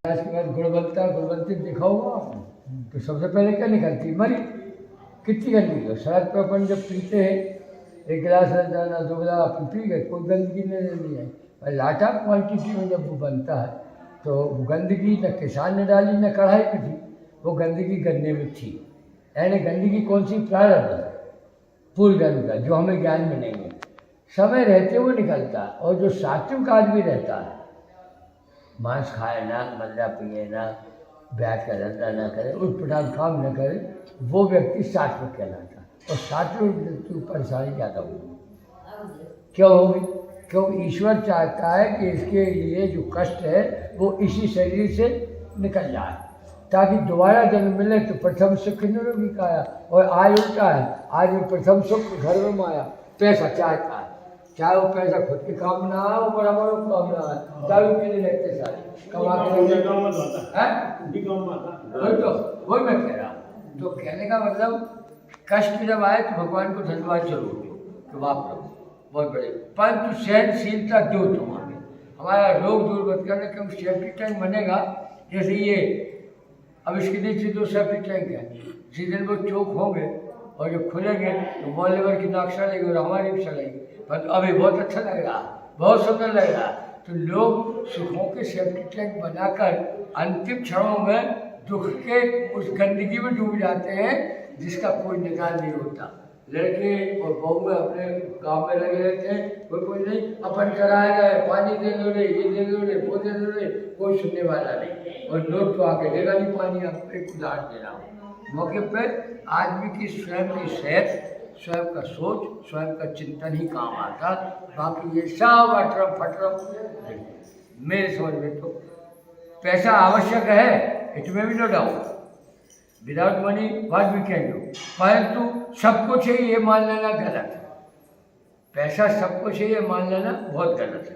के बाद गुणवंती देखा होगा आपने, तो सबसे पहले क्या निकलती मरी। कितनी गंदगी हो। सड़क पर अपन जब पीते हैं, एक गिलास रहता है ना, 2 गिलास अपन पी गए, कोई गंदगी नहीं आई। और लाटा क्वांटिटी में जब वो बनता है तो गंदगी न किसान ने डाली न कढ़ाई में थी, वो गंदगी गन्ने में थी। यानी गंदगी कौन सी? प्रारब्ध है, पूर्व जन्म का, जो हमें ज्ञान में नहीं है। समय रहते हुए निकलता है। और जो सात्विक आदमी रहता है, मांस खाए ना, मदिरा पिए ना, ब्याज का धंधा ना करे, उठपटांग काम न करे, वो व्यक्ति सात्विक कहलाता है। और सात्विक व्यक्ति को परेशानी ज़्यादा होगी। क्यों होगी? क्योंकि ईश्वर चाहता है कि इसके लिए जो कष्ट है वो इसी शरीर से निकल जाए, ताकि दोबारा जन्म मिले। तो प्रथम सुख निरोगी काया, और आज उल्टा है। आज वो प्रथम सुख घर में माया, पैसा चाहता है। चाहे वो पैसा खुद के काम ना हो, बराबर काम ना है, दारू पीने लगते सारे कमा के वही मैं कह रहा हूँ। तो कहने का मतलब, कष्ट जब आए तो भगवान को धन्यवाद जरूर दो कि वाह प्रभु बहुत बड़े, परंतु सहनशीलता दो तुम हमें, हमारा रोग दूर मत करना। क्योंकि सेफ्टी टैंक बनेगा, जैसे ये अब इसके नीचे 2 सेफ्टी टैंक है, जिस दिन वो चौक होंगे और जब खुलेंगे तो वॉलीवर की नाक्शा लगेगी और हमारी भी चलेगी। पर अभी बहुत अच्छा लग रहा, बहुत सुंदर लग रहा। तो लोग सुखों के सेफ्टी टैंक बनाकर अंतिम क्षणों में दुख के उस गंदगी में डूब जाते हैं जिसका कोई निकाल नहीं होता। लड़के और बहू अपने काम में लगे रहते हैं, कोई नहीं, अपन कराया गए, पानी दे दो रे, ये दे दो रे, वो दे दो रे, कोई सुनने वाला नहीं। और लोग तो आके देगा नहीं पानी। आपको एक उदाहरण दे रहा हूँ। मौके पर आदमी की स्वयं की सेहत, स्वयं का सोच, स्वयं का चिंतन ही काम आता। बाकी ये सब अटरम फटरम मेरे समझ में तो पैसा आवश्यक है, इसमें भी no doubt, without money what we can do. परंतु सबको चाहिए ये मान लेना गलत है। पैसा सबको चाहिए मान लेना बहुत गलत है।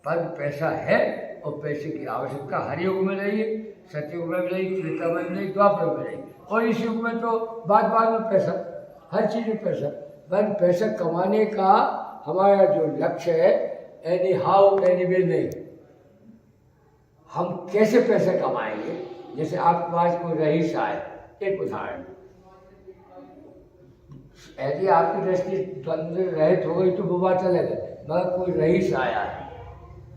पर पैसा है और पैसे की आवश्यकता हर युग में रही है, सतयुग में भी रही, त्रेता में भी रही, द्वापर में रही, और इस युग में तो बाद में पैसा, हर चीज़ में पैसा। पर पैसा कमाने का हमारा जो लक्ष्य है, एनी हाउ एनी वे नहीं, हम कैसे पैसा कमाएंगे। जैसे आपके पास कोई रईस आए, एक उदाहरण, यदि आपकी दृष्टि द्वंद्व रहित हो गई तो वो बात अलग है। मगर कोई रईस आया है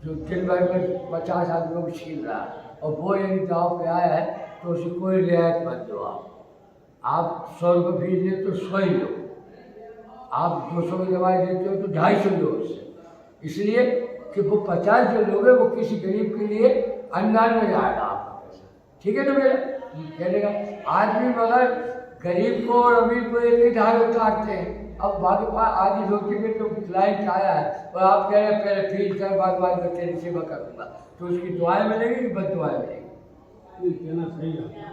जो दिन भर में 50 आदमियों को छीन रहा है, और वो यदि गाँव पे आया है तो उसे कोई रियायत मत दो। आप 100 रुपये फीस लेते तो 100 ही लो, आप 200 की दवाई देते हो तो 250 लो उससे, इसलिए कि वो 50 जो लोग हैं वो किसी गरीब के लिए अनुदान में जाएगा आपका पैसा। ठीक है ना मेरा कहने का? आदमी मगर गरीब को और अमीर को एक ही धार उतारते हैं। अब बाकी आदि धोती में तो क्लाइंट आया है और आप कह रहे हैं पहले फीस कर, बाद में तेरी सेवा करूँगा, तो उसकी दुआएं मिलेगी कि बद दुआएं मिलेगी? कहना सही है।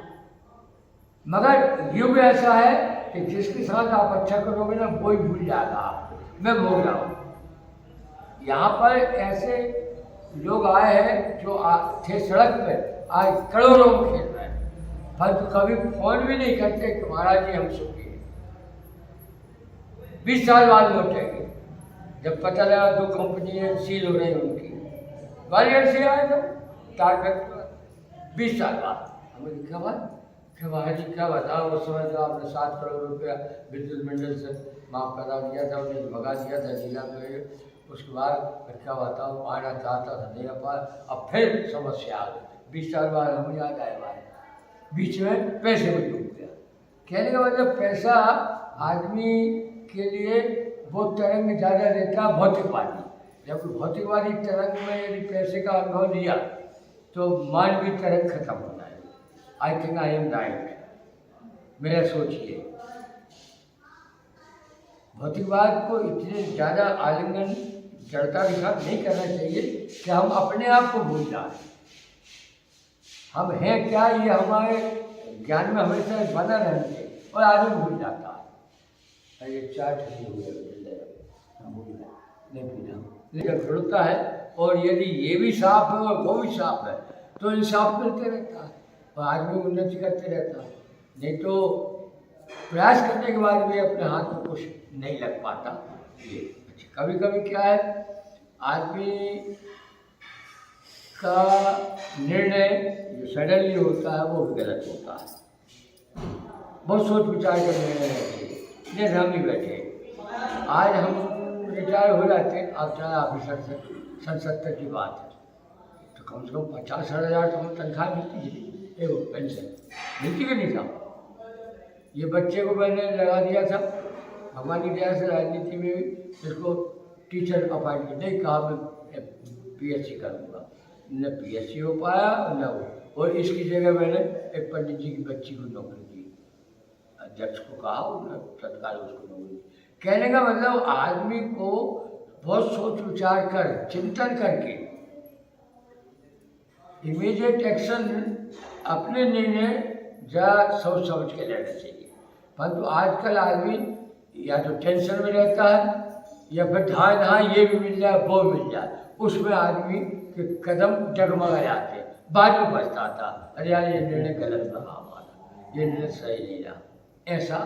मगर युग ऐसा है कि जिसके साथ आप अच्छा करोगे ना वो ही भूल जाएगा आपको। मैं बोल रहा हूँ, यहाँ पर ऐसे लोग आए हैं जो थे सड़क पे, आज करोड़ों में खेल रहे हैं, पर तो कभी फोन भी नहीं करते कि महाराज जी हम सुखी हैं। 20 साल बाद लौटेंगे, जब पता लगा 2 कंपनियां सील हो रही उनकी। ग्वालियर से आए थे टारगेट 20 साल बाद। हमें लिखा बात क्या महाराज जी क्या बताओ, उस समय तो आपने 7 करोड़ रुपया विद्युत मंडल से माफ करा दिया था, उन्हें भगा दिया था जिला में। उसके बाद क्या बताओ, पाना चाहता था नहीं पा, अब फिर समस्या आ गई। 20 साल बाद हम याद आए हमारे बीच में पैसे में डूब गया। कहने का मतलब पैसा आदमी के लिए वो तरंग ज़्यादा देता है भौतिकवादी। जब भौतिकवादी तरंग में यदि पैसे का अनुभव लिया तो मानवीय तरंग खत्म होता है। I think I am right, मेरा सोचिए। भौतिकवाद को इतने ज़्यादा आलिंगन जड़ता के साथ नहीं करना चाहिए कि हम अपने आप को भूल जाएं। हम हैं क्या, ये हमारे ज्ञान में हमेशा बना रहना चाहिए, और आदमी भूल जाता है। ये 4 ठंडी हुई नहीं पीना, लेकिन जुड़ता है। और यदि ये भी साफ है और वो भी साफ है तो इंसाफ मिलते रहता है और आदमी उन्नति करते रहता है। नहीं तो प्रयास करने के बाद भी अपने हाथ में कुछ नहीं लग पाता। ये कभी कभी क्या है, आदमी का निर्णय जो सडनली होता है वो गलत होता है। बहुत सोच विचार कर निर्णय लेते हैं। जैसे हम ही बैठे, आज हम रिटायर हो जाते हैं, अब चाहे ऑफिसर से 70 की बात है, तो कम से कम 50-60 हज़ार तो हमें तनख्वाह मिलती थी, एवं पेंशन मिलती कि नहीं था। ये बच्चे को मैंने लगा दिया था, भगवान की दया से राजनीति में भी इसको टीचर अपॉइंट कर नहीं कहा, मैं PhD करूँगा, न PhD हो पाया न वो, और इसकी जगह मैंने एक पंडित जी की बच्ची को नौकरी दी, अध्यक्ष को कहा, उन्होंने तत्काल उसको नौकरी दी। कहने का मतलब आदमी को बहुत सोच विचार कर, चिंतन करके इमीडिएट एक्शन, अपने निर्णय जरा सोच समझ के लेना चाहिए। परंतु आजकल आदमी या तो टेंशन में रहता है या फिर हाँ ये भी मिल जाए वो मिल जाए, उसमें आदमी के कदम डगमगा जाते हैं, बाद में पछताता, अरे यार ये निर्णय गलत रहा हमारा, ये निर्णय सही नहीं रहा, ऐसा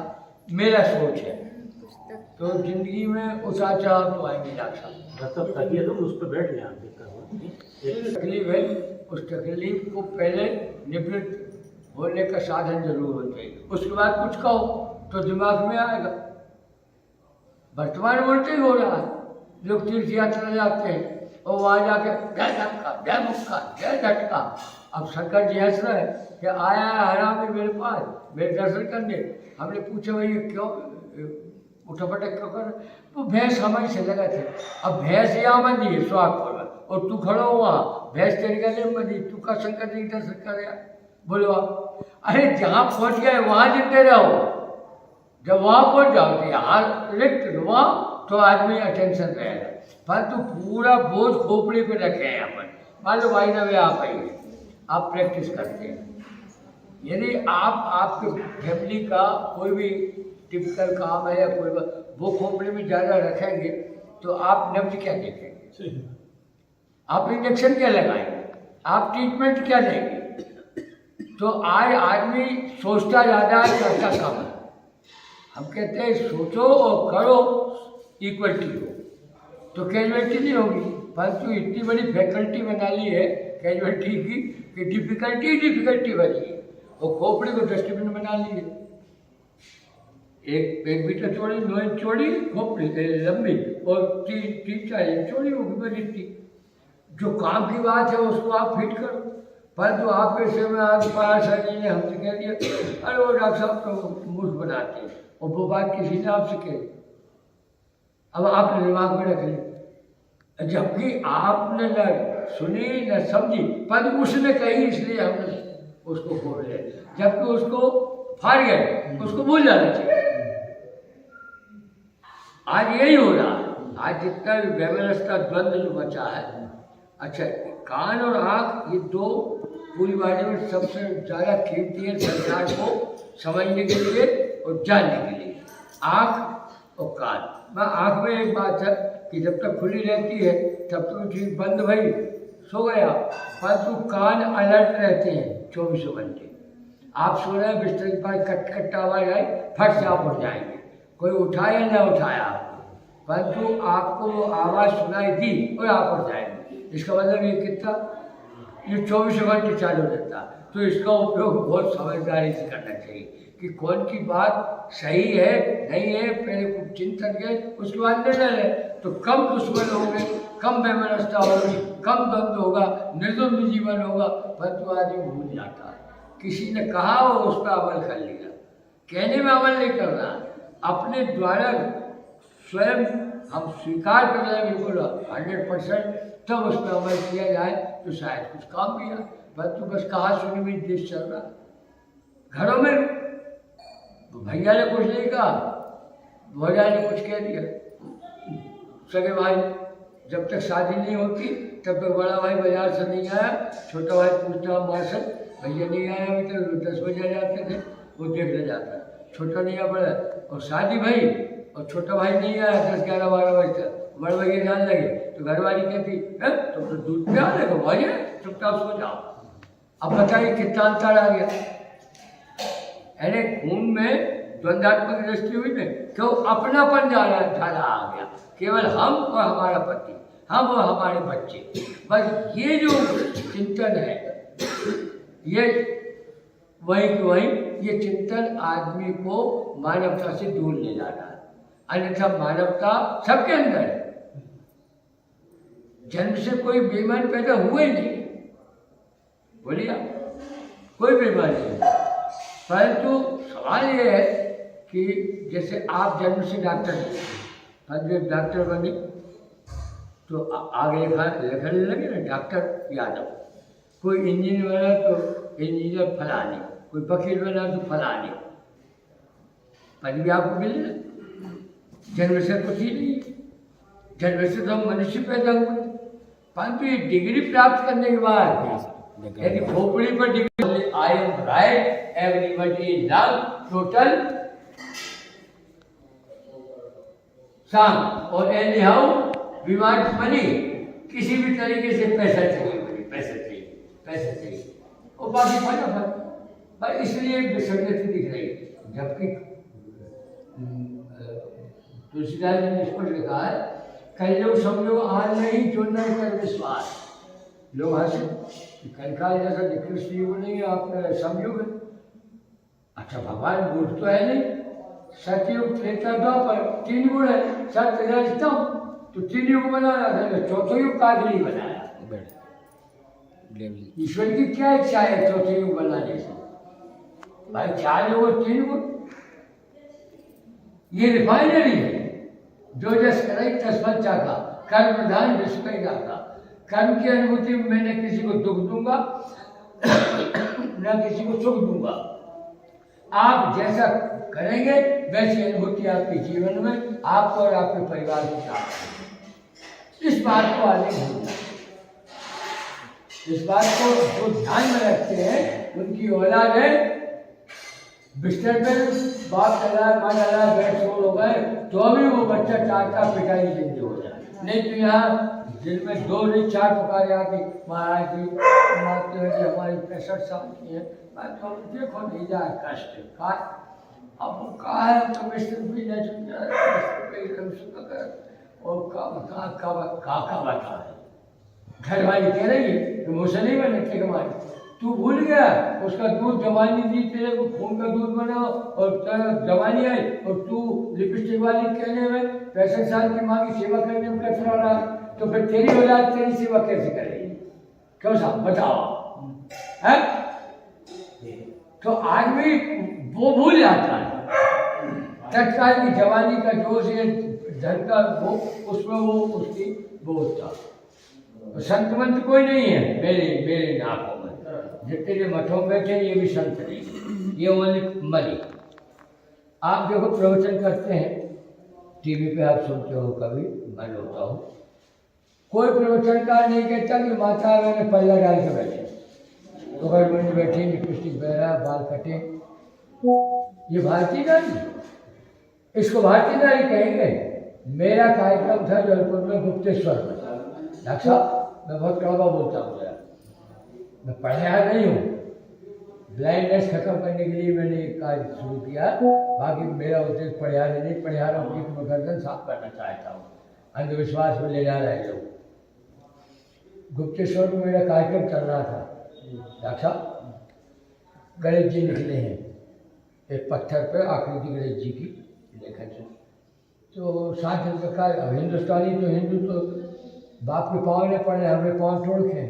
मेरा सोच है। तो जिंदगी में उतार चढ़ाव तो आएंगे डॉक्टर साहब, उस पर बैठ गए तकलीफ है, उस तकलीफ को पहले निवृत्त होने का साधन जरूर होना चाहिए, उसके बाद कुछ कहो तो दिमाग में आएगा। वर्तमान में ही हो रहा है, लोग तीर्थ यात्रा जाते हैं और वहाँ जाके जय धक्का जय मुक्का जय झटका। अब शंकर जी हंस रहे हैं कि आया है हरामी मेरे पास मेरे दर्शन करने। हमने पूछा भाई ये क्यों उठा पटक क्यों कर, तो भैंस हमारी से लगा थे, अब भैंस यहाँ बंदी है सुहागपुर में और तू खड़ो वहाँ, भैंस तेरी गले में बंदी, तू का शंकर जी दर्शन कर रहा, बोलो आप। अरे जहाँ पहुँच गए वहाँ जितने रहो, जब वहाँ पहुँच जाओ तो यहाँ रिक्त वहाँ तो आदमी अटेंशन रहेगा। परंतु पूरा बोझ खोपड़ी पे रखे हैं अपन, मान लो भाई नवे आप आइए, आप प्रैक्टिस करते हैं, यदि आप आपके फैमिली का कोई भी टिपिकल काम है या कोई वो खोपड़ी में ज़्यादा रखेंगे तो आप नब्ज क्या देखेंगे, आप इंजेक्शन क्या लगाएंगे, आप ट्रीटमेंट क्या देंगे। तो आज आदमी सोचता ज़्यादा है, करता कम है। हम कहते हैं सोचो और करो इक्वलिटी हो तो कैजुअलिटी नहीं होगी, परंतु इतनी बड़ी फैकल्टी बना ली है कैजुअलिटी की कि डिफिकल्टी बनी है, और खोपड़ी को डस्टबिन बना ली है। एक मीटर चौड़ी, 9 इंच चौड़ी खोपड़ी लंबी और 3-4 इंच चौड़ी होगी बड़ी थी। जो काम की बात है उसको आप फिट करो, परंतु आप ऐसे में आज पारा जी ने हमसे कह दिया अरे वो डॉक्टर साहब तो मूर्ख बनाते हैं, और वो बात किसी ने आपसे कही, अब आपने दिमाग में रख ली, जबकि आपने न सुनी न समझी, पर उसने कही इसलिए हमने उसको बोल रहे, जबकि उसको फाड़ गए, उसको भूल जाना चाहिए। आज यही हो रहा है, आज जितना व्यवस्था द्वंद्व जो बचा है। अच्छा, कान और आँख ये दो पूरी बारे में सबसे ज़्यादा कीमती है सरकार को समझने के लिए और जानने के लिए, आँख और कान। मैं आँख में एक बात है कि जब तक खुली रहती है तब तक ठीक बंद भाई सो गया, परंतु कान अलर्ट रहते हैं 24 घंटे। आप सो रहे हैं बिस्तर के पास कट आवाज आई, फट से आप उठ जाएंगे, कोई उठाया या ना उठाया आपको, परंतु आपको वो आवाज़ सुनाई दी और आप उठ जाएंगे। इसका मतलब ये कितना, ये 24 घंटे चालू रहता। तो इसका उपयोग बहुत समझदारी से करना चाहिए कि कौन की बात सही है नहीं है, पहले कुछ चिंतन के उसके बाद निर्णय लें, तो कम दुश्मन होंगे, कम व्यवस्था होगी, कम द्वंद्व होगा, निर्द्वंद्व जीवन होगा। परंतु आदमी भूल जाता है, किसी ने कहा हो उस पर अमल कर लिया, कहने में अमल नहीं करना, अपने द्वारा स्वयं हम स्वीकार कर रहे हैं बिल्कुल 100%, तब उस पर अमल किया जाए तो शायद कुछ काम किया। परंतु बस कहा सुनी में देश चल रहा, घरों में तो भैया ने कुछ नहीं कहा, भौजा ने कुछ कह दिया, सगे भाई जब तक शादी नहीं होती तब तक बड़ा भाई बाजार से नहीं आया, छोटा भाई पूछता मार्शल भैया नहीं आया अभी तक, 10 बजे जाते थे वो देखने जाता, छोटा नहीं आ पड़ा, और शादी भाई और छोटा भाई नहीं आया 10-11-12 बजे तक, बड़े भैया जाने लगे तो घरवाली कहती है तुम तो दूध पे आ रहे भैया चुपचाप सो जाओ। अब बताइए कितना अंतर आ गया, अरे खून में द्वंद्वात्मक दृष्टि हुई में क्यों अपनापन ज़्यादा आ गया, केवल हम और हमारा पति, हाँ वो हमारे बच्चे। बस ये जो चिंतन है ये वही कि वही, ये चिंतन आदमी को मानवता से दूर ले जा रहा है। अन्यथा मानवता सबके अंदर है। जन्म से कोई बेईमान पैदा हुए नहीं, बोलिए आप, कोई बीमारी नहीं। परंतु सवाल ये है कि जैसे आप जन्म से डॉक्टर थे, जब डॉक्टर बने तो आगे लिखने लगे ना डॉक्टर यादव, कोई इंजीनियर बना तो इंजीनियर फलाने, कोई वकील बना तो फलाने, पदवी आपको मिले ना। जन्म से कुछ ही नहीं, जन्म से तो हम मनुष्य पैदा हुए, परंतु ये डिग्री प्राप्त करने के बाद यदि खोपड़ी पर degree, I am right, everybody is wrong, total song और anyhow we want money, किसी भी तरीके से पैसा चाहिए, पैसा चाहिए, पैसा चाहिए, और बाकी फटाफट। पर इसलिए विसंगति दिख रही, जबकि तुलसीदास जी ने इस पर लिखा है, कलयुग समझो आज नहीं जो नहीं कर विश्वास। लोग हंसे कलिकाल जैसा निकृष्ट युग नहीं है, आपका समयुग है। अच्छा भगवान मूर्ख तो है नहीं, सतयुग त्रेता द्वापर 3 गुण है, सत्य रजतम, तो 3 युग बनाया था, चौथा युग काहे नहीं बनाया? ईश्वर की क्या इच्छा है चौथे युग बनाने से? भाई 4 युग 3 गुण, ये रिफाइनरी है। जो जस करे तस्मत चाका, कर्म प्रधान विश्व का कर्म की अनुभूति में मैंने किसी को दुख दूंगा न किसी को सुख दूंगा। आप जैसा करेंगे वैसी अनुभूति आपके जीवन में आपको और आपके परिवार को प्राप्त होगी। इस बात को आगे भूलना, इस बात को जो ध्यान में रखते हैं उनकी औलाद है, बिस्तर पे बाप चला माँ चला बैठ छोड़ हो गए तो भी वो बच्चा चाटता पिटाई जिंदगी हो जाए। नहीं तो यहाँ दिन में 2 नहीं 4 पुकारे आती, महाराज जी मारते हुए कि हमारी 65 साल की है, तो देखो नहीं जाए कष्ट का। अब वो कहा है तो बिस्तर भी नहीं सुन जा रहा, और का बता है। घर वाली कह रही है मुझसे नहीं बने थे हमारी, तू भूल गया उसका दूध जवानी दी तेरे को, खून का दूध बना और तेरा जवानी आई और तू लिपस्टिक वाली कहने में 65 साल की माँ की सेवा करने में कचरा रहा, तो फिर तेरी औलाद तेरी सेवा कैसे करेगी? क्यों साहब बताओ है? तो आदमी वो भूल जाता है तत्काल की जवानी का जोश है, धन का वो उसमें वो उसकी वो होता। संत मंत कोई नहीं है मेरे नाकों में, जितने जो मठों में बैठे ये भी संत नहीं, ये ओनली मरी। आप देखो प्रवचन करते हैं टीवी पे, आप सुनते हो, कभी मन होता हो, कोई प्रवचनकार नहीं कहता कि माता मैंने पल्ला डाल के बैठे, तो अगर मैंने बैठी लिपस्टिक बहरा बाल कटे, ये भारतीय नारी, इसको भारतीय नारी कहेंगे। मेरा कार्यक्रम था जौनपुर में गुप्तेश्वर में, डॉक्टर साहब मैं बहुत कड़वा बोलता हूँ यार, मैं पढ़ाया नहीं हूँ, ब्लाइंडनेस खत्म करने के लिए मैंने एक कार्य शुरू किया, बाकी मेरा उद्देश्य पढ़ाया नहीं, पढ़ा रहा हूँ कि मैं गर्दन साफ करना चाहता हूँ, अंधविश्वास में ले जा रहे हैं लोग। गुप्तेश्वर में मेरा कार्यक्रम चल रहा था, डॉक्टर साहब गणेश जी निकले हैं एक पत्थर पर, आकृति गणेश जी की लेखन से, तो 7 दिन का कार्य। अब हिंदुस्तानी तो हिंदू तो बाप के पाँव ने पड़े, हमने पाँव तोड़ के,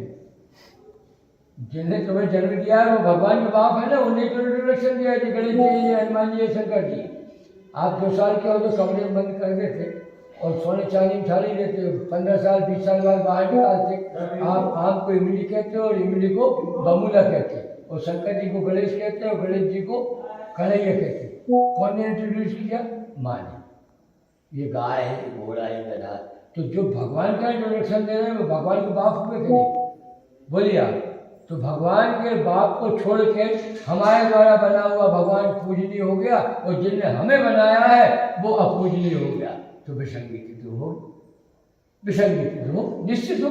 जिन्हें तुम्हें जन्म दिया है वो भगवान के बाप है ना, उन्हें तो इंट्रोडक्शन दिया कि गणेश जी, हनुमान जी, शंकर जी। आप 2 साल के हो तो कमरे में बंद कर देते और सोने चांदी में थाली देते, 15 साल 20 साल बाद बाहर निकालते। आप आम को इमली कहते हो और इमली को बमूला कहते, और शंकर जी को गणेश कहते और गणेश जी को कन्हैया कहते। कौन ने इंट्रोड्यूस किया? माँ ने। ये गाय है, घोड़ा है, गधा। तो जो भगवान का इंट्रोडक्शन दे रहे हैं वो भगवान के बाप हुए कि नहीं? बोलिए आप। तो भगवान के बाप को छोड़ के हमारे द्वारा बना हुआ भगवान पूजनीय हो गया, और जिसने हमें बनाया है वो अपूजनीय हो गया, तो विसंगति तो हो, विसंगति तो हो, निश्चित हो।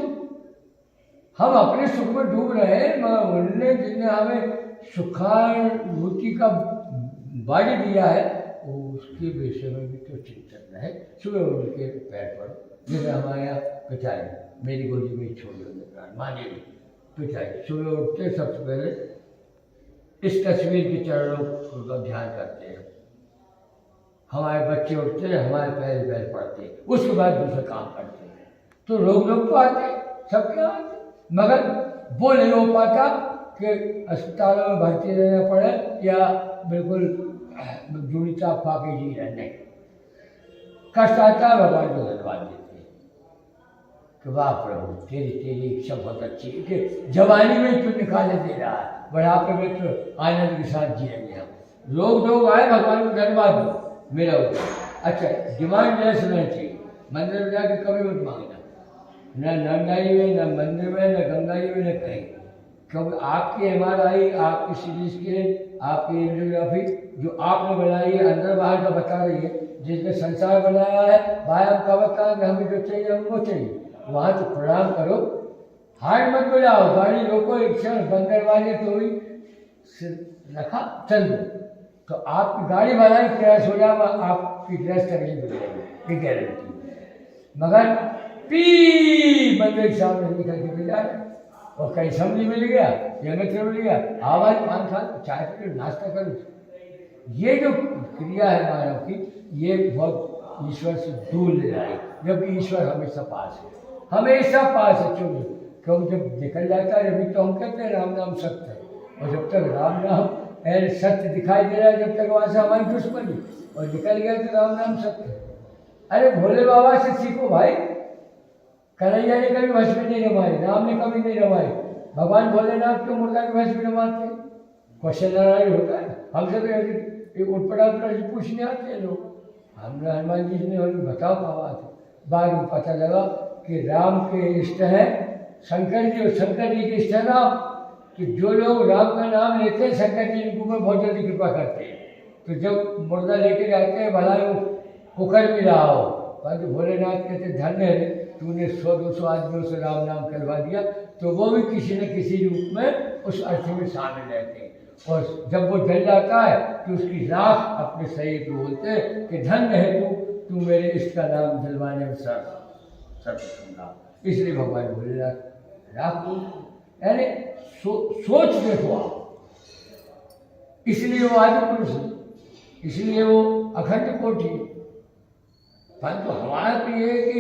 हम अपने सुख में डूब रहे हैं, मगर उन्होंने जिसने हमें सुखानुभूति का बाड़ी दिया है उसके विषय में भी तो चिंतन प्रश्न है। सुबह उठ के पैर पड़ो, जैसे हमारे यहाँ पिताई मेरी गोदी में छोड़ माने पिताई सुबह उठते सबसे पहले इस तस्वीर के चरणों का ध्यान करते हैं। हमारे बच्चे उठते हैं, हमारे पैर पैर पड़ते हैं, उसके बाद दूसरा काम करते हैं। तो लोग तो आते सबके आते, मगर वो नहीं हो पाता कि अस्पतालों में भर्ती रहना पड़े या बिल्कुल जूड़ी चाप खा के जी रहने। कष्ट आता है, भगवान को धन्यवाद देते हैं कि वाह प्रभु तेरी इच्छा बहुत अच्छी है कि जवानी में तू निकाले दे रहा है, बुढ़ापे में तो आनंद के साथ जिएंगे हम। लोग आए, भगवान को धन्यवाद दो, मेरा होगा। अच्छा, डिमांड लेस रहना चाहिए। मंदिर में जाकर कभी मत मांगना, न नंगाई में, न मंदिर में, न गंगाई में, न कहीं, क्योंकि आपकी MRI, आपकी CT स्कैन, आपकी एंजियोग्राफी जो आपने बनाई है अंदर बाहर का बता रही है। जिसने संसार बनाया है बाहर का बता है, हमें जो चाहिए हमें वो चाहिए। वहाँ तो प्रणाम करो, हार्ट मत बजाओ, गाड़ी रोको एक क्षण, बंदर वाले तो ही सिर रखा चल दो, तो आपकी गाड़ी वाला ही क्रैश हो जाएगा, आपकी क्रैश करनी पड़ेगी, ये गारंटी। मगर पी मंदिर के सामने निकल के मिल जाए और कहीं समझी मिल गया या मित्र मिल गया, आवाज पान खा चाय पी नाश्ता करो। ये जो क्रिया है मानव की, ये बहुत ईश्वर से दूर ले जाए, जबकि ईश्वर हमेशा पास है, हमेशा पास है। क्योंकि जब निकल जाता है, अभी तो हम कहते हैं राम नाम सत्य है, और जब तक राम नाम सत्य दिखाई दे रहा है, जब तक वहाँ से हमारी दुश्मनी, और निकल गया तो राम नाम सत्य है। अरे भोले बाबा से सीखो भाई, कन्हैया ने कभी भस्म नहीं रमाई, राम ने कभी नहीं रमाई, भगवान भोलेनाथ क्यों मुर्गा के भस्म रमाते? क्वेश्चन लड़ाई होता है हमसे, तो उठपटाख प्रश्न पूछने आते हैं लोग। हमने हनुमान जी ने बताओ बाबा थे, बाद में पता लगा कि राम के इष्ट हैं शंकर जी, और शंकर जी के इष्ट है राम, कि जो लोग राम का नाम लेते हैं शंकर जी इनके ऊपर बहुत जल्दी कृपा करते हैं। तो जब मुर्दा लेके जाते हैं, भला वो कुकर भी रहा हो, परंतु भोलेनाथ कहते धन्य है तूने 100-200 आदमियों से राम नाम करवा दिया, तो वो भी किसी न किसी रूप में उस अर्थ में शामिल रहते हैं। और जब वो जल जाता है तो उसकी राख अपने शरीर को बोलते हैं कि धन्य है तू मेरे इष्ट का नाम जलवाने में सर्वप्रथम। इसलिए भगवान भोलेनाथ राख को यानी सोच देखो आप, इसलिए वो आदि पुरुष है, इसलिए वो अखंड कोटि। परंतु हमारा तो ये है कि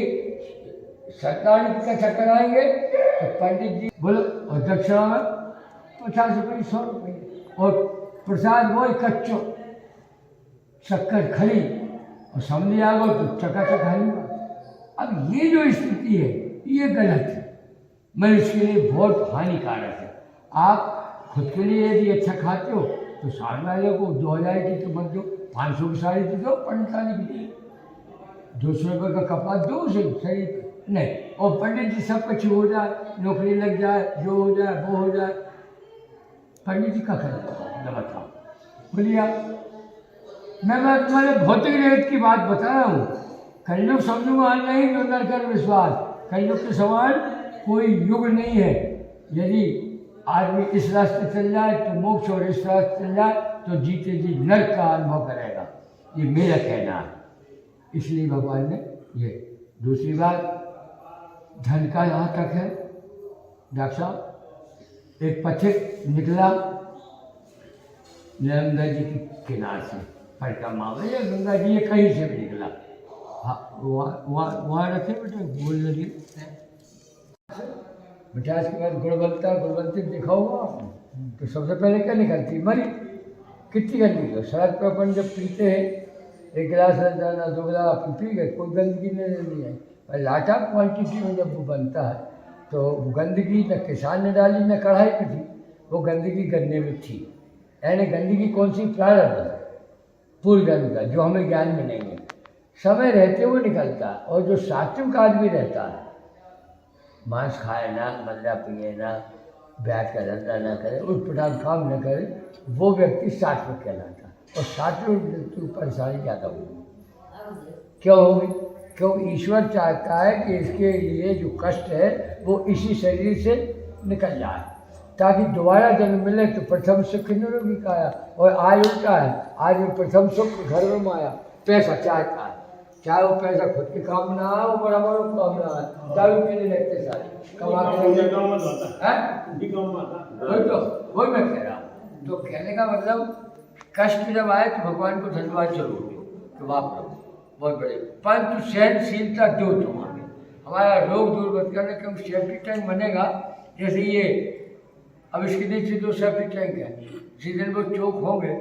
सरकार का चक्कर आएंगे तो पंडित जी बोलो, और दक्षिणा में 50 रुपये 100 रुपये, और प्रसाद वो कच्चो शक्कर खड़ी, और समझ आ गो तो चकाचक हारी बात। अब ये जो स्थिति है ये गलत है, मनुष्य के लिए बहुत हानिकारक है। आप खुद के लिए यदि अच्छा खाते हो तो सामने वाले को 2000 की तो मत दो, 500 की साड़ी तो दो, पंडित आने के लिए 200 रुपये का कपड़ा दो उसे सही नहीं, और पंडित जी सब कुछ हो जाए, नौकरी लग जाए, जो हो जाए वो हो जाए, पंडित जी का खर्च न बताओ। बोलिए मैं तुम्हारे भौतिक जगत की बात बता रहा हूँ। कलयुग समझूंगा नहीं तो न कर विश्वास, कलयुग के समान कोई युग नहीं है। यदि आदमी इस रास्ते चल जाए तो मोक्ष, और इस रास्ते चल जाए तो जीते जी नरक का अनुभव करेगा, ये मेरा कहना है। इसलिए भगवान ने ये। दूसरी बात, धन का यहाँ तक है डॉक्टर साहब, एक पथिक निकला नर्मदा जी के किनार से, परिक्रमा में, या गंगा जी ये कहीं से भी निकला, हाँ वहाँ रखे बेटे बोल लगे मिठास के बाद गुणवंती देखा होगा आपने, तो सबसे पहले क्या निकलती मरी। कितनी गंदगी है सड़क पर अपन जब पीते हैं, एक गिलास दाना 2 गिलास अपन पी गए, कोई गंदगी नहीं आई। पर लाटा क्वांटिटी में जब वो बनता है तो गंदगी न किसान ने डाली न कढ़ाई में थी, वो गंदगी गन्ने में थी। यानी गंदगी कौन सी? प्रारब्ध है, पूर्व जन्म का, जो हमें ज्ञान में नहीं है। समय रहते हुए निकलता है। और जो सात्विक आदमी रहता है, मांस खाए ना, मदिरा पिए ना, बैठ का धंधा ना करे, उठपटांग काम न करे, वो व्यक्ति सात्विक कहलाता है। और सात्विक व्यक्ति को परेशानी ज़्यादा होगी। क्यों होगी? क्योंकि ईश्वर चाहता है कि इसके लिए जो कष्ट है वो इसी शरीर से निकल जाए, ताकि दोबारा जन्म मिले तो प्रथम सुख निरोगी काया। और आज उल्टा है, आज प्रथम सुख घर में माया, पैसा चाहता है, चाहे वो पैसा खुद के काम ना आए वो बड़ा बड़ा काम ना आए, दारू पीने लगते सारे कमा के वही मैं कह रहा हूँ। तो कहने का मतलब कष्ट जब आए तो भगवान को धन्यवाद जरूर दो कि बाप प्रभु बहुत बड़े, परंतु सहनशीलता दो तुम हमें, हमारा रोग दूर मत करने, क्योंकि सेफ्टी टैंक बनेगा। जैसे ये अब इसके नीचे 2 सेफ्टी टैंक है, जिस दिन वो चौक होंगे